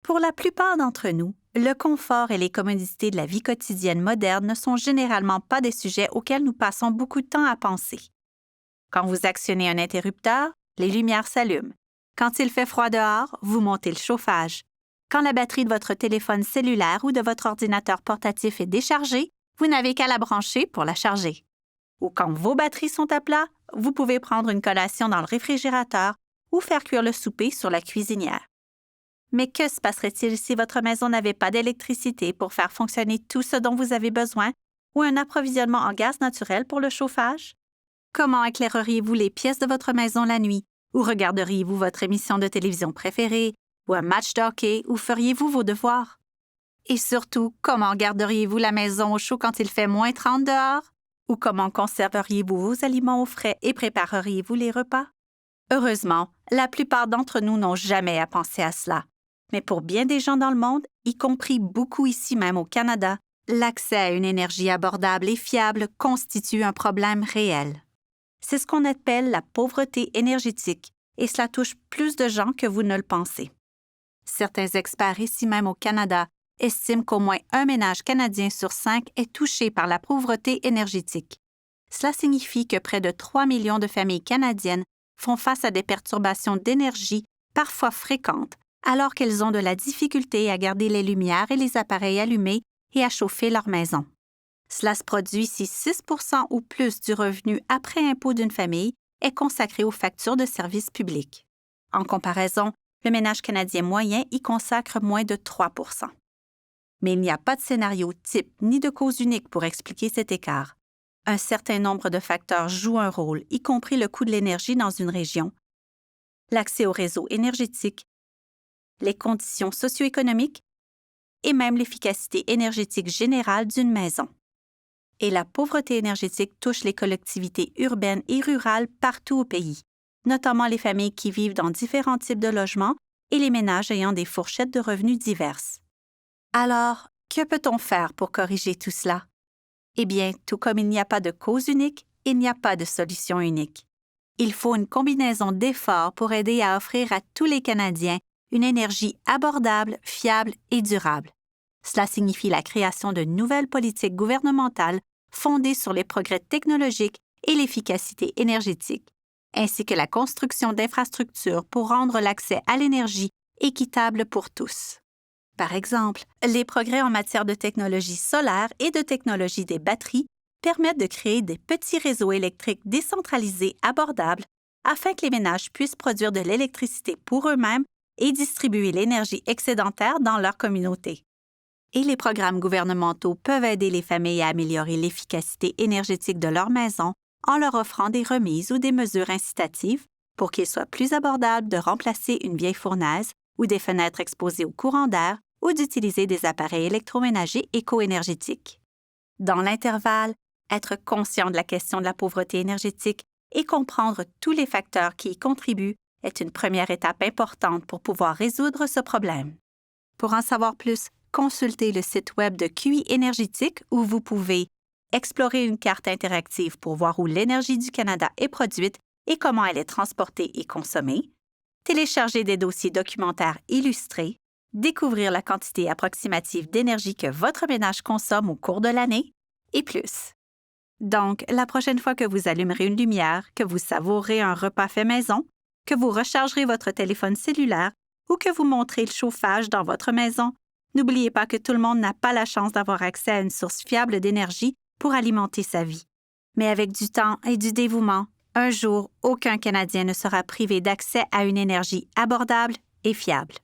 Pour la plupart d'entre nous, le confort et les commodités de la vie quotidienne moderne ne sont généralement pas des sujets auxquels nous passons beaucoup de temps à penser. Quand vous actionnez un interrupteur, les lumières s'allument. Quand il fait froid dehors, vous montez le chauffage. Quand la batterie de votre téléphone cellulaire ou de votre ordinateur portatif est déchargée, vous n'avez qu'à la brancher pour la charger. Ou quand vos batteries sont à plat, vous pouvez prendre une collation dans le réfrigérateur ou faire cuire le souper sur la cuisinière. Mais que se passerait-il si votre maison n'avait pas d'électricité pour faire fonctionner tout ce dont vous avez besoin ou un approvisionnement en gaz naturel pour le chauffage? Comment éclaireriez-vous les pièces de votre maison la nuit? Ou regarderiez-vous votre émission de télévision préférée? Ou un match de hockey? Ou feriez-vous vos devoirs? Et surtout, comment garderiez-vous la maison au chaud quand il fait moins 30 dehors? Ou comment conserveriez-vous vos aliments au frais et prépareriez-vous les repas? Heureusement, la plupart d'entre nous n'ont jamais à penser à cela. Mais pour bien des gens dans le monde, y compris beaucoup ici même au Canada, l'accès à une énergie abordable et fiable constitue un problème réel. C'est ce qu'on appelle la pauvreté énergétique, et cela touche plus de gens que vous ne le pensez. Certains experts ici même au Canada estiment qu'au moins un ménage canadien sur 5 est touché par la pauvreté énergétique. Cela signifie que près de 3 millions de familles canadiennes font face à des perturbations d'énergie parfois fréquentes, alors qu'elles ont de la difficulté à garder les lumières et les appareils allumés et à chauffer leur maison. Cela se produit si 6 % ou plus du revenu après impôt d'une famille est consacré aux factures de services publics. En comparaison, le ménage canadien moyen y consacre moins de 3 %. Mais il n'y a pas de scénario type ni de cause unique pour expliquer cet écart. Un certain nombre de facteurs jouent un rôle, y compris le coût de l'énergie dans une région, l'accès au réseau énergétique, les conditions socio-économiques et même l'efficacité énergétique générale d'une maison. Et la pauvreté énergétique touche les collectivités urbaines et rurales partout au pays, notamment les familles qui vivent dans différents types de logements et les ménages ayant des fourchettes de revenus diverses. Alors, que peut-on faire pour corriger tout cela? Eh bien, tout comme il n'y a pas de cause unique, il n'y a pas de solution unique. Il faut une combinaison d'efforts pour aider à offrir à tous les Canadiens une énergie abordable, fiable et durable. Cela signifie la création de nouvelles politiques gouvernementales fondées sur les progrès technologiques et l'efficacité énergétique, ainsi que la construction d'infrastructures pour rendre l'accès à l'énergie équitable pour tous. Par exemple, les progrès en matière de technologie solaire et de technologie des batteries permettent de créer des petits réseaux électriques décentralisés abordables afin que les ménages puissent produire de l'électricité pour eux-mêmes et distribuer l'énergie excédentaire dans leur communauté. Et les programmes gouvernementaux peuvent aider les familles à améliorer l'efficacité énergétique de leur maison en leur offrant des remises ou des mesures incitatives pour qu'il soit plus abordable de remplacer une vieille fournaise ou des fenêtres exposées au courant d'air ou d'utiliser des appareils électroménagers éco-énergétiques. Dans l'intervalle, être conscient de la question de la pauvreté énergétique et comprendre tous les facteurs qui y contribuent est une première étape importante pour pouvoir résoudre ce problème. Pour en savoir plus, consultez le site web de QI Énergétique où vous pouvez explorer une carte interactive pour voir où l'énergie du Canada est produite et comment elle est transportée et consommée, télécharger des dossiers documentaires illustrés, découvrir la quantité approximative d'énergie que votre ménage consomme au cours de l'année, et plus. Donc, la prochaine fois que vous allumerez une lumière, que vous savourez un repas fait maison, que vous rechargerez votre téléphone cellulaire ou que vous montrez le chauffage dans votre maison, n'oubliez pas que tout le monde n'a pas la chance d'avoir accès à une source fiable d'énergie pour alimenter sa vie. Mais avec du temps et du dévouement, un jour, aucun Canadien ne sera privé d'accès à une énergie abordable et fiable.